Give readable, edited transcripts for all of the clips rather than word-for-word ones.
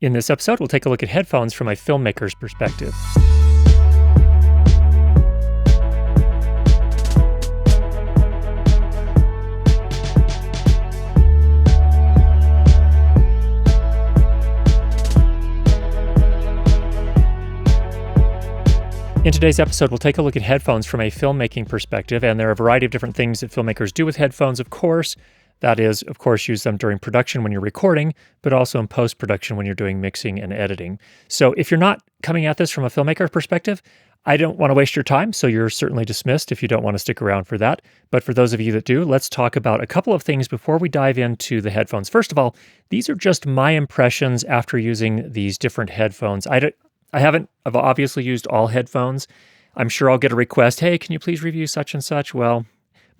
In this episode, we'll take a look at headphones from a filmmaker's perspective. In today's episode, we'll take a look at headphones from a filmmaking perspective, and there are a variety of different things that filmmakers do with headphones, of course. That is, of course, use them during production when you're recording, but also in post-production when you're doing mixing and editing. So if you're not coming at this from a filmmaker perspective, I don't want to waste your time, so you're certainly dismissed if you don't want to stick around for that. But for those of you that do, let's talk about a couple of things before we dive into the headphones. First of all, these are just my impressions after using these different headphones. I've obviously used all headphones. I'm sure I'll get a request, hey, can you please review such and such? Well,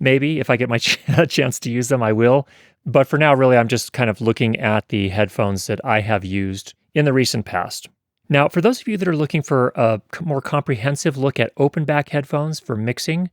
maybe if I get my chance to use them, I will. But for now, really, I'm just kind of looking at the headphones that I have used in the recent past. Now, for those of you that are looking for a more comprehensive look at Openback headphones for mixing,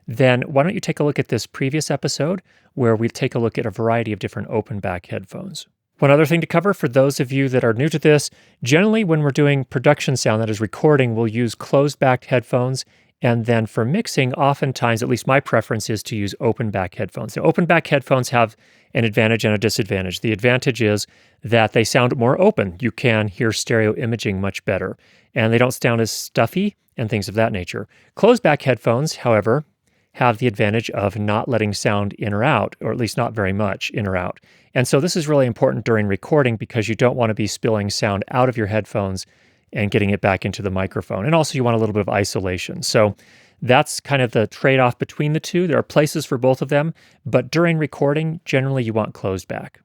then why don't you take a look at this previous episode where we take a look at a variety of different Openback headphones. One other thing to cover for those of you that are new to this, generally when we're doing production sound, that is recording, we'll use closed-back headphones. And then for mixing, oftentimes, at least my preference is to use open-back headphones. Now, open-back headphones have an advantage and a disadvantage. The advantage is that they sound more open. You can hear stereo imaging much better, and they don't sound as stuffy and things of that nature. Closed-back headphones, however, have the advantage of not letting sound in or out, or at least not very much in or out. And so this is really important during recording because you don't want to be spilling sound out of your headphones and getting it back into the microphone. And also you want a little bit of isolation. So that's kind of the trade-off between the two. There are places for both of them, but during recording, generally you want closed back.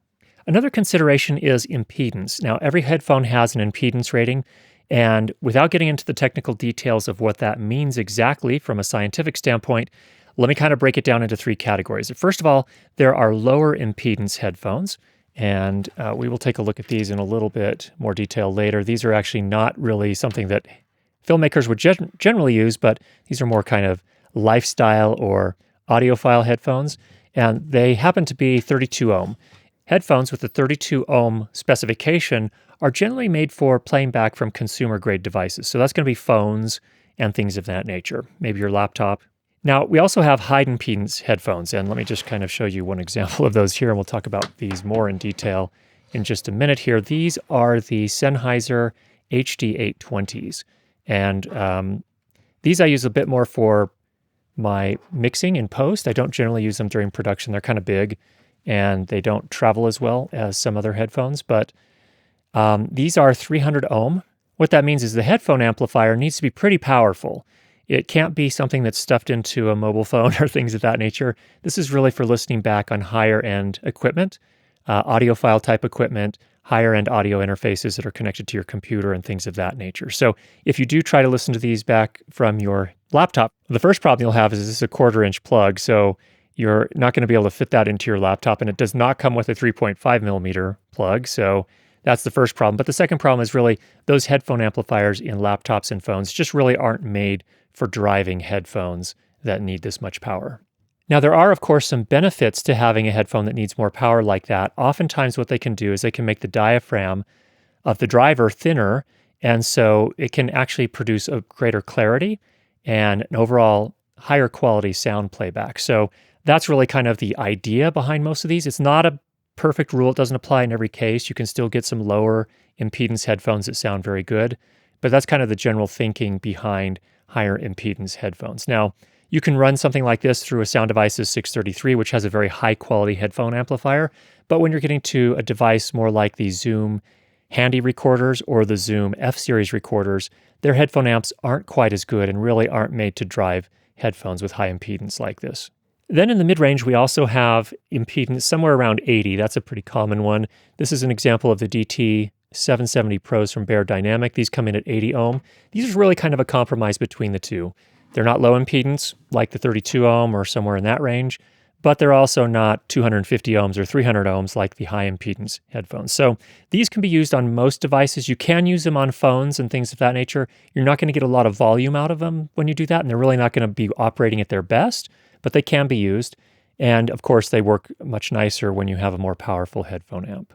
Another consideration is impedance. Now, every headphone has an impedance rating, and without getting into the technical details of what that means exactly from a scientific standpoint, let me kind of break it down into three categories. First of all, there are lower impedance headphones, and we will take a look at these in a little bit more detail later. These are actually not really something that filmmakers would generally use, but these are more kind of lifestyle or audiophile headphones, and they happen to be 32 ohm. Headphones with the 32 ohm specification are generally made for playing back from consumer-grade devices. So that's going to be phones and things of that nature, maybe your laptop. Now, we also have high impedance headphones, and let me just kind of show you one example of those here, and we'll talk about these more in detail in just a minute here. These are the Sennheiser HD820s, and these I use a bit more for my mixing in post. I don't generally use them during production. They're kind of big, and they don't travel as well as some other headphones, but these are 300 ohm. What that means is the headphone amplifier needs to be pretty powerful. It can't be something that's stuffed into a mobile phone or things of that nature. This is really for listening back on higher-end equipment, audiophile type equipment, higher-end audio interfaces that are connected to your computer and things of that nature. So if you do try to listen to these back from your laptop, the first problem you'll have is this is a 1/4-inch plug, so you're not going to be able to fit that into your laptop, and it does not come with a 3.5 millimeter plug, so that's the first problem. But the second problem is really those headphone amplifiers in laptops and phones just really aren't made for driving headphones that need this much power. Now, there are, of course, some benefits to having a headphone that needs more power like that. Oftentimes what they can do is they can make the diaphragm of the driver thinner, and so it can actually produce a greater clarity and an overall higher quality sound playback. So that's really kind of the idea behind most of these. It's not a perfect rule. It doesn't apply in every case. You can still get some lower impedance headphones that sound very good, but that's kind of the general thinking behind higher impedance headphones. Now, you can run something like this through a Sound Devices 633, which has a very high quality headphone amplifier, but when you're getting to a device more like the Zoom Handy recorders or the Zoom F-Series recorders, their headphone amps aren't quite as good and really aren't made to drive headphones with high impedance like this. Then in the mid-range, we also have impedance somewhere around 80. That's a pretty common one. This is an example of the DT770 Pros from Beyerdynamic. These come in at 80 ohm. These are really kind of a compromise between the two. They're not low impedance like the 32 ohm or somewhere in that range, but they're also not 250 ohms or 300 ohms like the high impedance headphones. So these can be used on most devices. You can use them on phones and things of that nature. You're not going to get a lot of volume out of them when you do that, and they're really not going to be operating at their best, but they can be used. And of course, they work much nicer when you have a more powerful headphone amp.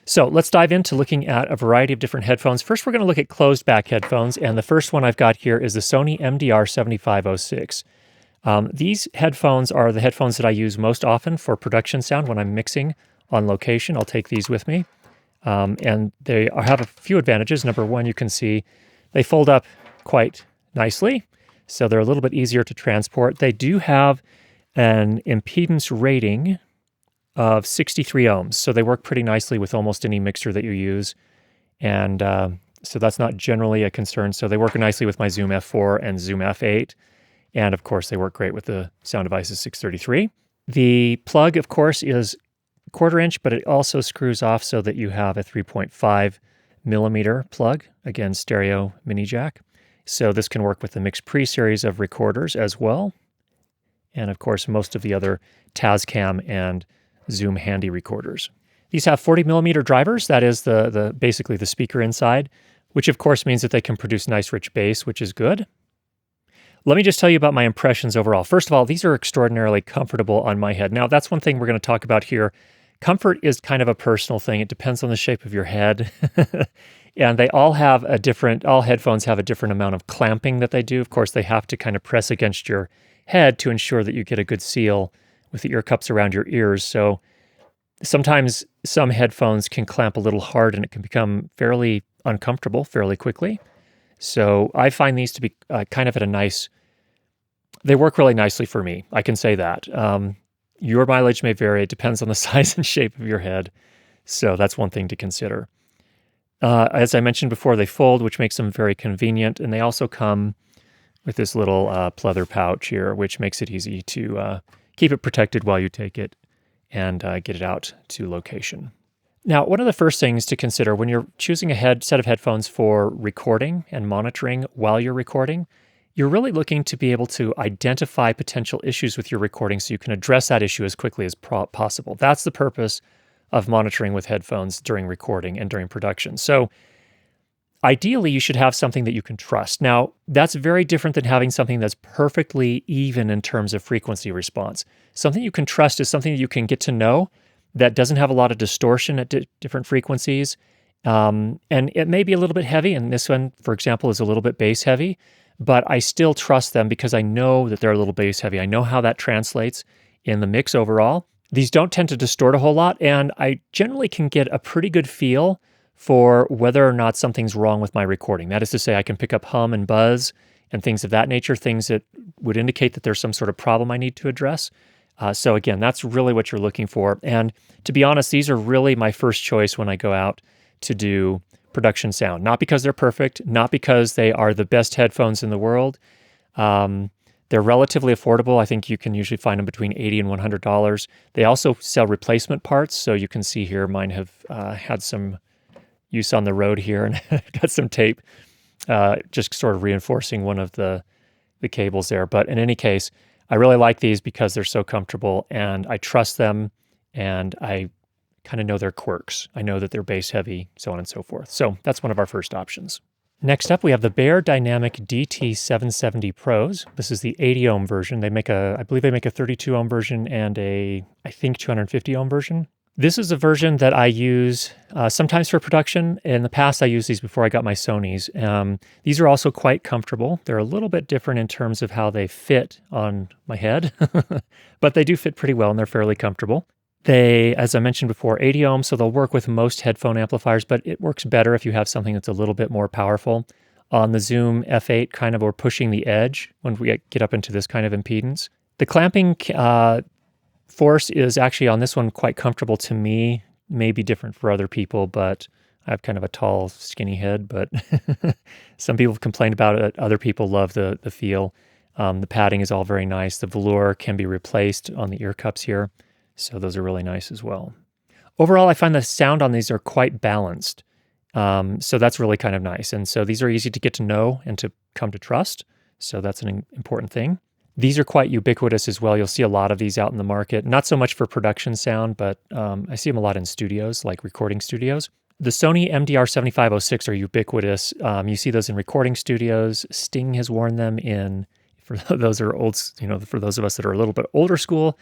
So let's dive into looking at a variety of different headphones. First, we're going to look at closed-back headphones, and the first one I've got here is the Sony MDR-7506. These headphones are the headphones that I use most often for production sound when I'm mixing on location. I'll take these with me. And they have a few advantages. Number one, you can see they fold up quite nicely, so they're a little bit easier to transport. They do have an impedance rating of 63 ohms, so they work pretty nicely with almost any mixer that you use. And so that's not generally a concern. So they work nicely with my Zoom F4 and Zoom F8. And of course, they work great with the Sound Devices 633. The plug, of course, is 1/4 inch, but it also screws off so that you have a 3.5 millimeter plug, again, stereo mini jack. So this can work with the Mix Pre series of recorders as well. And of course, most of the other Tascam and Zoom Handy recorders. These have 40 millimeter drivers. That is basically the speaker inside, which of course means that they can produce nice rich bass, which is good. Let me just tell you about my impressions overall. First of all, these are extraordinarily comfortable on my head. Now, that's one thing we're going to talk about here. Comfort is kind of a personal thing. It depends on the shape of your head. And they all have all headphones have a different amount of clamping that they do. Of course, they have to kind of press against your head to ensure that you get a good seal with the ear cups around your ears. So sometimes some headphones can clamp a little hard and it can become fairly uncomfortable fairly quickly. So I find these to be kind of they work really nicely for me. I can say that. Your mileage may vary. It depends on the size and shape of your head. So that's one thing to consider. As I mentioned before, they fold, which makes them very convenient. And they also come with this little pleather pouch here, which makes it easy to keep it protected while you take it and get it out to location. Now, one of the first things to consider when you're choosing a set of headphones for recording and monitoring while you're recording, you're really looking to be able to identify potential issues with your recording so you can address that issue as quickly as possible. That's the purpose of monitoring with headphones during recording and during production. So ideally, you should have something that you can trust. Now, that's very different than having something that's perfectly even in terms of frequency response. Something you can trust is something that you can get to know that doesn't have a lot of distortion at different frequencies. And it may be a little bit heavy, and this one, for example, is a little bit bass heavy, but I still trust them because I know that they're a little bass heavy. I know how that translates in the mix overall. These don't tend to distort a whole lot, and I generally can get a pretty good feel for whether or not something's wrong with my recording. That is to say, I can pick up hum and buzz and things of that nature, things that would indicate that there's some sort of problem I need to address. So again, that's really what you're looking for. And to be honest, these are really my first choice when I go out to do production sound. Not because they're perfect, not because they are the best headphones in the world. They're relatively affordable. I think you can usually find them between $80 and $100. They also sell replacement parts. So you can see here, mine have had some use on the road here and got some tape just sort of reinforcing one of the cables there. But in any case, I really like these because they're so comfortable and I trust them and I kind of know their quirks. I know that they're bass heavy, so on and so forth. So that's one of our first options. Next up, we have the Beyerdynamic DT770 Pros. This is the 80 ohm version. I believe they make a 32 ohm version and I think 250 ohm version. This is a version that I use sometimes for production. In the past, I used these before I got my Sonys. These are also quite comfortable. They're a little bit different in terms of how they fit on my head, but they do fit pretty well and they're fairly comfortable. They, as I mentioned before, 80 ohms, so they'll work with most headphone amplifiers, but it works better if you have something that's a little bit more powerful. On the Zoom F8, kind of we're pushing the edge when we get up into this kind of impedance. The clamping force is actually on this one quite comfortable to me. May be different for other people, but I have kind of a tall, skinny head, but some people complain about it. Other people love the feel. The padding is all very nice. The velour can be replaced on the ear cups here. So those are really nice as well. Overall, I find the sound on these are quite balanced. So that's really kind of nice. And so these are easy to get to know and to come to trust. So that's an important thing. These are quite ubiquitous as well. You'll see a lot of these out in the market. Not so much for production sound, but I see them a lot in studios, like recording studios. The Sony MDR-7506 are ubiquitous. You see those in recording studios. Sting has worn them for those are old, for those of us that are a little bit older school.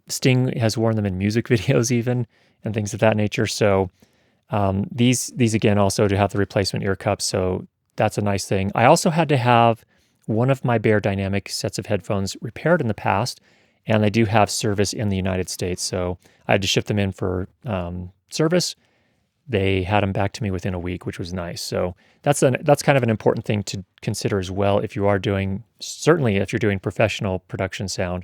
Sting has worn them in music videos even, and things of that nature. So these again also do have the replacement ear cups, so that's a nice thing. I also had to have one of my Beyerdynamic sets of headphones repaired in the past, and they do have service in the United States, so I had to ship them in for service. They had them back to me within a week, which was nice. So that's kind of an important thing to consider as well if you are doing, certainly if you're doing professional production sound,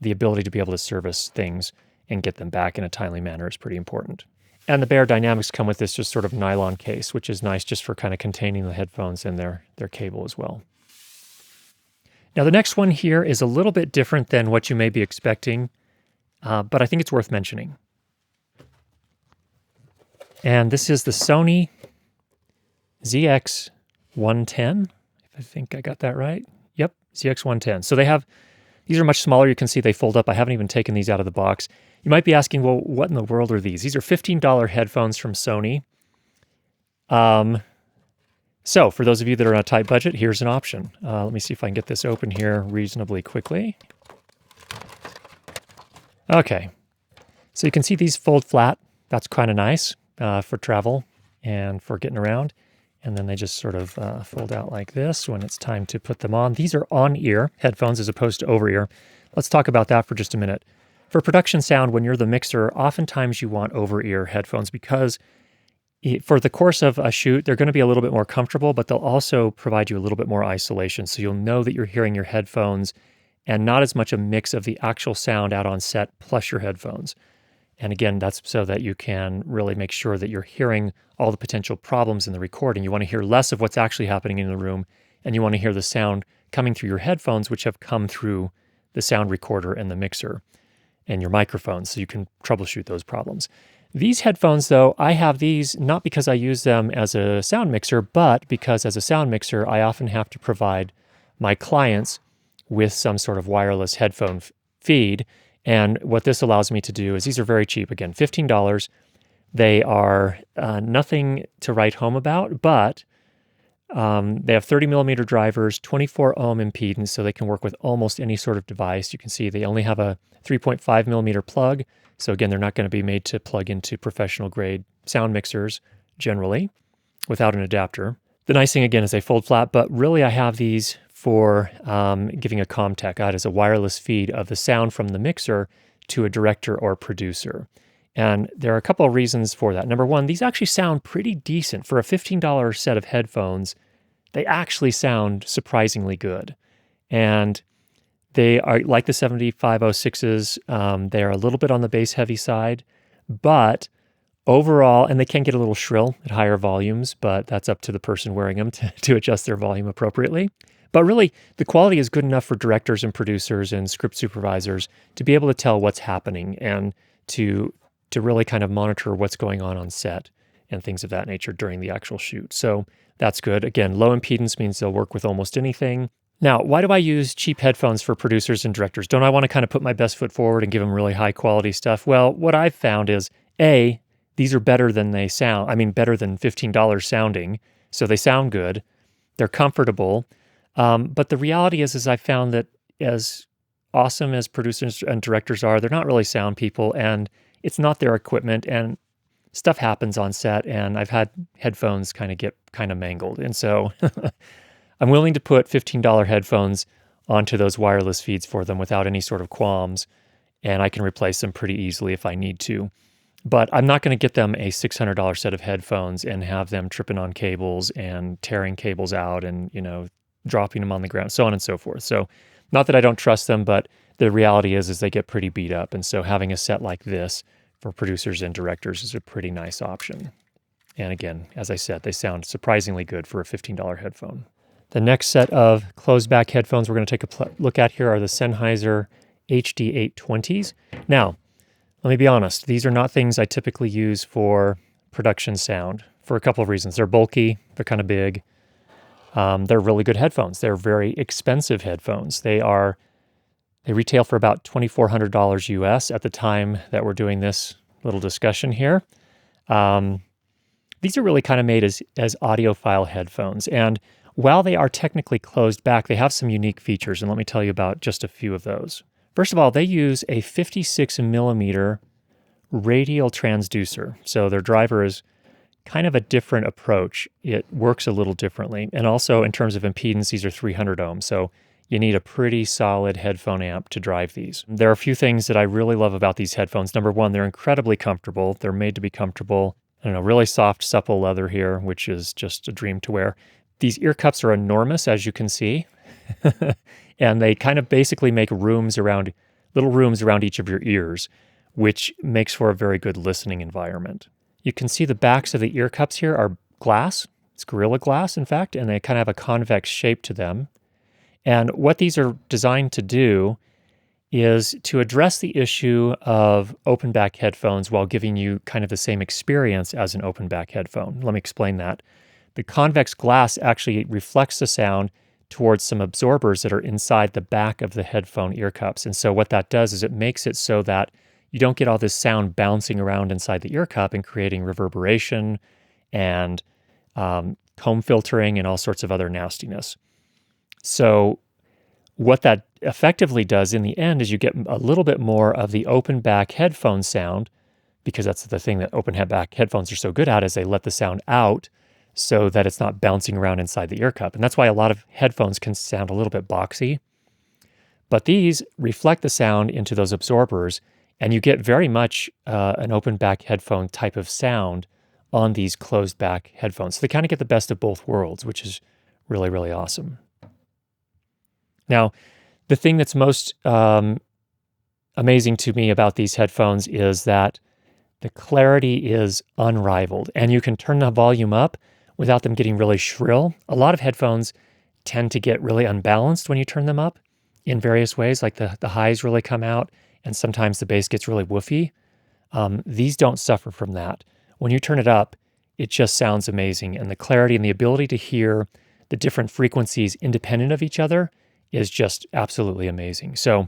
the ability to be able to service things and get them back in a timely manner is pretty important. And the Beyerdynamics come with this just sort of nylon case, which is nice just for kind of containing the headphones and their cable as well. Now the next one here is a little bit different than what you may be expecting, but I think it's worth mentioning. And this is the Sony ZX110. I think I got that right. Yep, ZX110. So these are much smaller. You can see they fold up. I haven't even taken these out of the box. You might be asking, well, what in the world are these? These are $15 headphones from Sony. So for those of you that are on a tight budget, here's an option. Let me see if I can get this open here reasonably quickly. Okay. So you can see these fold flat. That's kind of nice for travel and for getting around. And then they just sort of fold out like this when it's time to put them on. These are on-ear headphones as opposed to over-ear. Let's talk about that for just a minute. For production sound, when you're the mixer, oftentimes you want over-ear headphones because for the course of a shoot, they're going to be a little bit more comfortable, but they'll also provide you a little bit more isolation. So you'll know that you're hearing your headphones and not as much a mix of the actual sound out on set plus your headphones. And again, that's so that you can really make sure that you're hearing all the potential problems in the recording. You want to hear less of what's actually happening in the room, and you want to hear the sound coming through your headphones, which have come through the sound recorder and the mixer and your microphone, so you can troubleshoot those problems. These headphones, though, I have these not because I use them as a sound mixer, but because as a sound mixer, I often have to provide my clients with some sort of wireless headphone feed. And what this allows me to do is these are very cheap. Again, $15. They are nothing to write home about, but they have 30 millimeter drivers, 24 ohm impedance, so they can work with almost any sort of device. You can see they only have a 3.5 millimeter plug. So again, they're not going to be made to plug into professional grade sound mixers generally without an adapter. The nice thing again is they fold flat, but really I have these for giving a ComTech out as a wireless feed of the sound from the mixer to a director or producer. And there are a couple of reasons for that. Number one, these actually sound pretty decent. For a $15 set of headphones, they actually sound surprisingly good. And they are like the 7506s, they are a little bit on the bass heavy side, but overall, and they can get a little shrill at higher volumes, but that's up to the person wearing them to adjust their volume appropriately. But really, the quality is good enough for directors and producers and script supervisors to be able to tell what's happening and to really kind of monitor what's going on set and things of that nature during the actual shoot. So that's good. Again, low impedance means they'll work with almost anything. Now, why do I use cheap headphones for producers and directors? Don't I want to kind of put my best foot forward and give them really high quality stuff? Well, what I've found is, A, these are better than they sound. I mean, better than $15 sounding. So they sound good. They're comfortable. But the reality is I found that as awesome as producers and directors are, they're not really sound people, and it's not their equipment, and stuff happens on set, and I've had headphones get mangled. And so I'm willing to put $15 headphones onto those wireless feeds for them without any sort of qualms, and I can replace them pretty easily if I need to. But I'm not going to get them a $600 set of headphones and have them tripping on cables and tearing cables out and, dropping them on the ground, so on and so forth. So not that I don't trust them, but the reality is they get pretty beat up. And so having a set like this for producers and directors is a pretty nice option. And again, as I said, they sound surprisingly good for a $15 headphone. The next set of Closedback headphones we're going to take a look at here are the Sennheiser HD820s. Now, let me be honest, these are not things I typically use for production sound for a couple of reasons. They're bulky, they're kind of big. They're really good headphones. They're very expensive headphones. They retail for about $2,400 US at the time that we're doing this little discussion here. These are really kind of made as audiophile headphones. And while they are technically closed back, they have some unique features. And let me tell you about just a few of those. First of all, they use a 56 millimeter radial transducer. So their driver is kind of a different approach. It works a little differently. And also in terms of impedance, these are 300 ohms. So you need a pretty solid headphone amp to drive these. There are a few things that I really love about these headphones. Number one, they're incredibly comfortable. They're made to be comfortable. I don't know, really soft, supple leather here, which is just a dream to wear. These ear cups are enormous, as you can see. And they kind of basically make little rooms around each of your ears, which makes for a very good listening environment. You can see the backs of the ear cups here are glass. It's Gorilla Glass, in fact, and they kind of have a convex shape to them. And what these are designed to do is to address the issue of open-back headphones while giving you kind of the same experience as an open-back headphone. Let me explain that. The convex glass actually reflects the sound towards some absorbers that are inside the back of the headphone ear cups. And so what that does is it makes it so that you don't get all this sound bouncing around inside the ear cup and creating reverberation and comb filtering and all sorts of other nastiness. So what that effectively does in the end is you get a little bit more of the open back headphone sound, because that's the thing that open back headphones are so good at, is they let the sound out so that it's not bouncing around inside the ear cup. And that's why a lot of headphones can sound a little bit boxy. But these reflect the sound into those absorbers, and you get very much an open back headphone type of sound on these closed back headphones. So they kind of get the best of both worlds, which is really, really awesome. Now, the thing that's most amazing to me about these headphones is that the clarity is unrivaled, and you can turn the volume up without them getting really shrill. A lot of headphones tend to get really unbalanced when you turn them up in various ways, like the highs really come out, and sometimes the bass gets really woofy. These don't suffer from that. When you turn it up, it just sounds amazing, and the clarity and the ability to hear the different frequencies independent of each other is just absolutely amazing. So,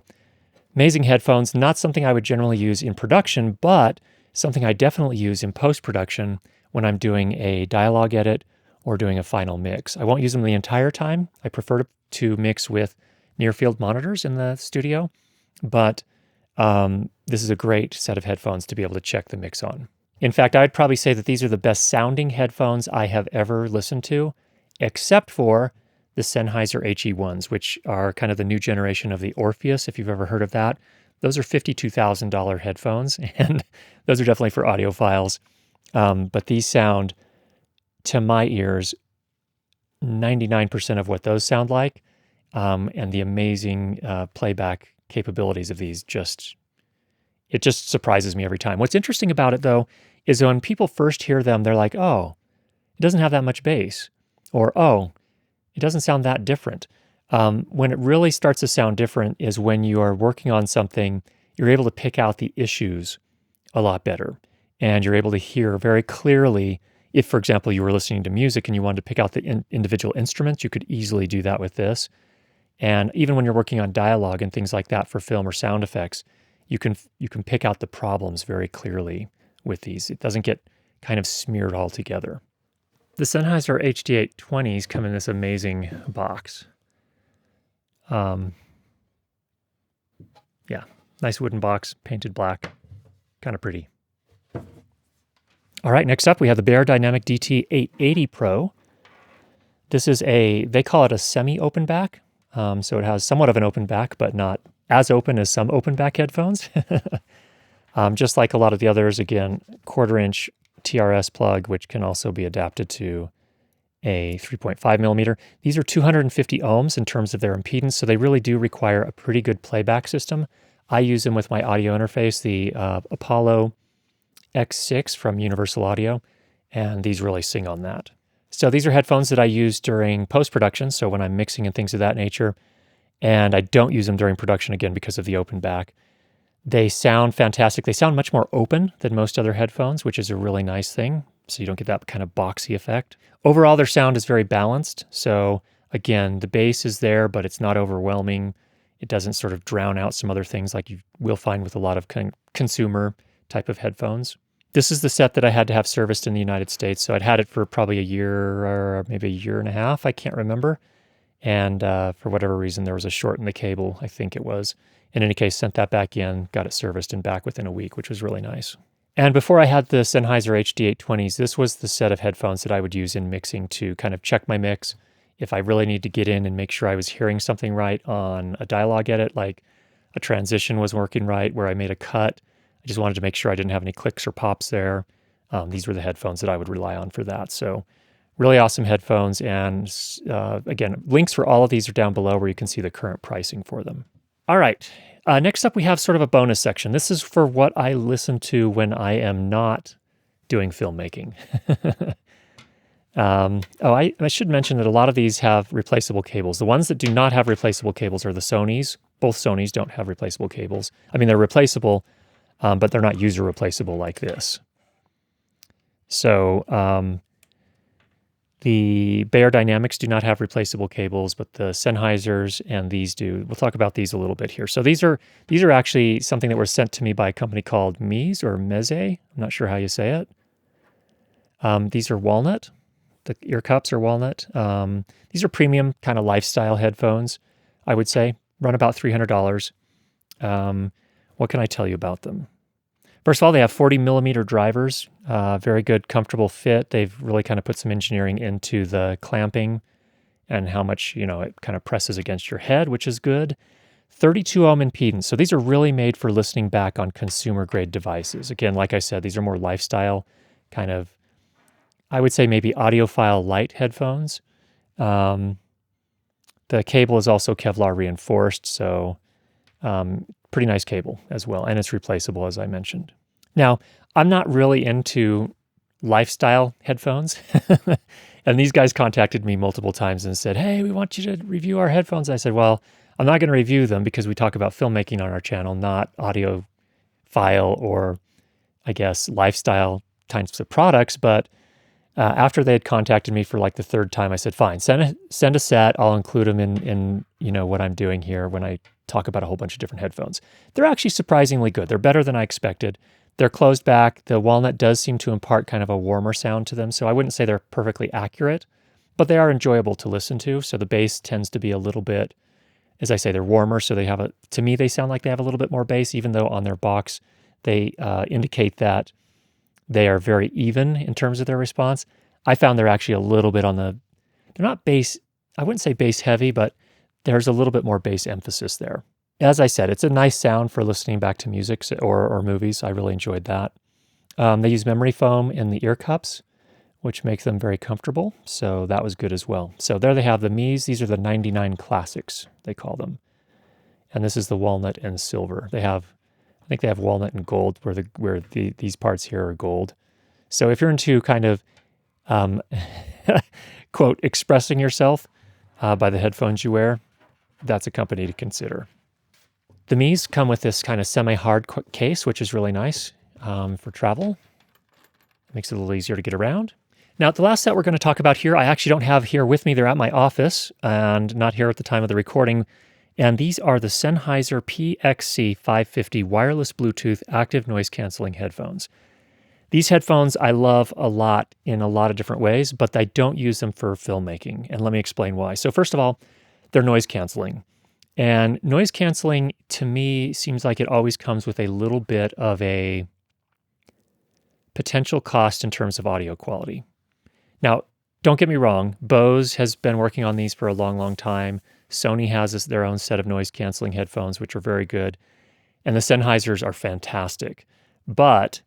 amazing headphones, not something I would generally use in production, but something I definitely use in post-production when I'm doing a dialogue edit or doing a final mix. I won't use them the entire time. I prefer to mix with near-field monitors in the studio, but this is a great set of headphones to be able to check the mix on. In fact, I'd probably say that these are the best sounding headphones I have ever listened to, except for the Sennheiser HE1s, which are kind of the new generation of the Orpheus, if you've ever heard of that. Those are $52,000 headphones, and those are definitely for audiophiles. But these sound, to my ears, 99% of what those sound like, and the amazing playback capabilities of these it just surprises me every time. What's interesting about it, though, is when people first hear them, they're like, oh, it doesn't have that much bass, or oh, it doesn't sound that different. When it really starts to sound different is when you are working on something, you're able to pick out the issues a lot better. And you're able to hear very clearly, if, for example, you were listening to music and you wanted to pick out the individual instruments, you could easily do that with this. And even when you're working on dialogue and things like that for film or sound effects, you can pick out the problems very clearly with these. It doesn't get kind of smeared all together. The Sennheiser HD820s come in this amazing box. Yeah, nice wooden box, painted black, kind of pretty. All right, next up we have the Beyerdynamic DT880 Pro. This is they call it a semi-open back. So it has somewhat of an open back, but not as open as some open back headphones. Just like a lot of the others, again, 1/4-inch TRS plug, which can also be adapted to a 3.5 millimeter. These are 250 ohms in terms of their impedance, so they really do require a pretty good playback system. I use them with my audio interface, the Apollo X6 from Universal Audio, and these really sing on that. So these are headphones that I use during post-production, so when I'm mixing and things of that nature, and I don't use them during production, again, because of the open back. They sound fantastic. They sound much more open than most other headphones, which is a really nice thing, so you don't get that kind of boxy effect. Overall, their sound is very balanced, so again, the bass is there, but it's not overwhelming. It doesn't sort of drown out some other things like you will find with a lot of consumer type of headphones. This is the set that I had to have serviced in the United States, so I'd had it for probably a year or maybe a year and a half, I can't remember. And for whatever reason, there was a short in the cable, I think it was. In any case, sent that back in, got it serviced and back within a week, which was really nice. And before I had the Sennheiser HD820s, this was the set of headphones that I would use in mixing to kind of check my mix. If I really need to get in and make sure I was hearing something right on a dialogue edit, like a transition was working right, where I made a cut, I just wanted to make sure I didn't have any clicks or pops there. These were the headphones that I would rely on for that. So really awesome headphones. And again, links for all of these are down below where you can see the current pricing for them. All right. Next up, we have sort of a bonus section. This is for what I listen to when I am not doing filmmaking. I should mention that a lot of these have replaceable cables. The ones that do not have replaceable cables are the Sonys. Both Sonys don't have replaceable cables. I mean, they're replaceable, but they're not user replaceable like this. So the Beyerdynamics do not have replaceable cables, but the Sennheisers and these do. We'll talk about these a little bit here. So these are actually something that were sent to me by a company called Mies or Meze. I'm not sure how you say it. These are walnut. The ear cups are walnut. These are premium kind of lifestyle headphones, I would say. Run about $300. What can I tell you about them? First of all, they have 40 millimeter drivers, very good, comfortable fit. They've really kind of put some engineering into the clamping and how much, it kind of presses against your head, which is good. 32 ohm impedance. So these are really made for listening back on consumer grade devices. Again, like I said, these are more lifestyle kind of, I would say maybe audiophile light headphones. The cable is also Kevlar reinforced, so pretty nice cable as well, and it's replaceable, as I mentioned. Now, I'm not really into lifestyle headphones, and these guys contacted me multiple times and said, hey, we want you to review our headphones. I said, well, I'm not going to review them because we talk about filmmaking on our channel, not audiophile or, I guess, lifestyle types of products. But after they had contacted me for like the third time, I said, fine, send a set. I'll include them in what I'm doing here when I talk about a whole bunch of different headphones. They're actually surprisingly good. They're better than I expected. They're closed back. The walnut does seem to impart kind of a warmer sound to them, so I wouldn't say they're perfectly accurate, but they are enjoyable to listen to. So the bass tends to be a little bit, as I say, they're warmer, so to me, they sound like they have a little bit more bass, even though on their box, they indicate that they are very even in terms of their response. I found they're actually a little bit they're not bass, I wouldn't say bass heavy, but there's a little bit more bass emphasis there. As I said, it's a nice sound for listening back to music or movies. I really enjoyed that. They use memory foam in the ear cups, which makes them very comfortable. So that was good as well. So there they have the Mies. These are the 99 Classics, they call them. And this is the walnut and silver. I think they have walnut and gold, where these parts here are gold. So if you're into kind of, quote, expressing yourself by the headphones you wear, that's a company to consider. The Mies come with this kind of semi-hard case, which is really nice for travel. Makes it a little easier to get around. Now, the last set we're going to talk about here, I actually don't have here with me. They're at my office and not here at the time of the recording. And these are the Sennheiser PXC550 wireless Bluetooth active noise canceling headphones. These headphones I love a lot in a lot of different ways, but I don't use them for filmmaking. And let me explain why. So first of all, they're noise canceling. And noise canceling, to me, seems like it always comes with a little bit of a potential cost in terms of audio quality. Now, don't get me wrong, Bose has been working on these for a long, long time. Sony has their own set of noise canceling headphones, which are very good. And the Sennheisers are fantastic. But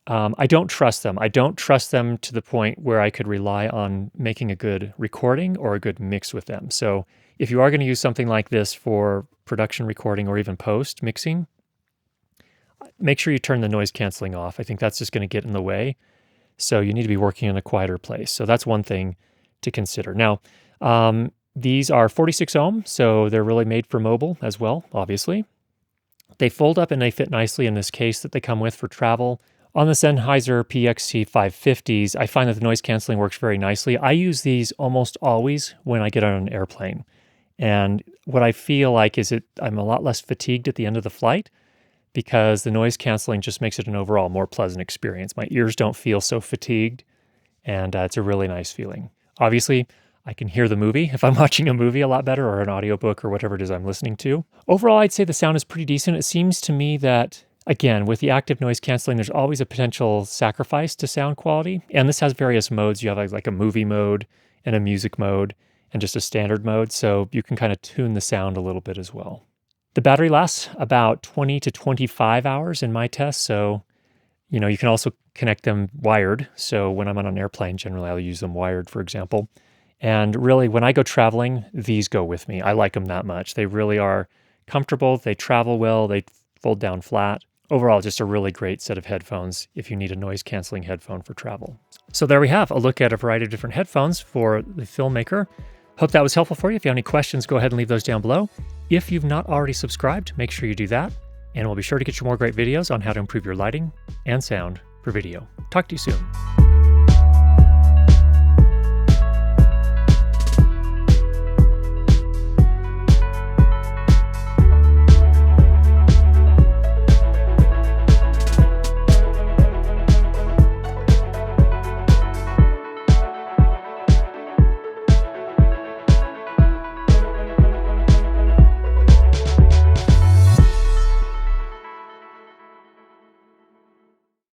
I don't trust them. I don't trust them to the point where I could rely on making a good recording or a good mix with them. So if you are going to use something like this for production recording or even post mixing, make sure you turn the noise canceling off. I think that's just going to get in the way. So you need to be working in a quieter place. So that's one thing to consider. Now, these are 46 ohm, so they're really made for mobile as well, obviously. They fold up and they fit nicely in this case that they come with for travel. On the Sennheiser PXC550s, I find that the noise canceling works very nicely. I use these almost always when I get on an airplane. And what I feel like is I'm a lot less fatigued at the end of the flight because the noise canceling just makes it an overall more pleasant experience. My ears don't feel so fatigued, and it's a really nice feeling. Obviously, I can hear the movie if I'm watching a movie a lot better, or an audiobook or whatever it is I'm listening to. Overall, I'd say the sound is pretty decent. It seems to me that Again, with the active noise canceling, there's always a potential sacrifice to sound quality. And this has various modes. You have like a movie mode and a music mode and just a standard mode. So you can kind of tune the sound a little bit as well. The battery lasts about 20 to 25 hours in my test. So, you know, you can also connect them wired. So when I'm on an airplane, generally I'll use them wired, for example. And really, when I go traveling, these go with me. I like them that much. They really are comfortable. They travel well. They fold down flat. Overall, just a really great set of headphones if you need a noise canceling headphone for travel. So there we have a look at a variety of different headphones for the Filmmaker. Hope that was helpful for you. If you have any questions, go ahead and leave those down below. If you've not already subscribed, make sure you do that. And we'll be sure to get you more great videos on how to improve your lighting and sound for video. Talk to you soon.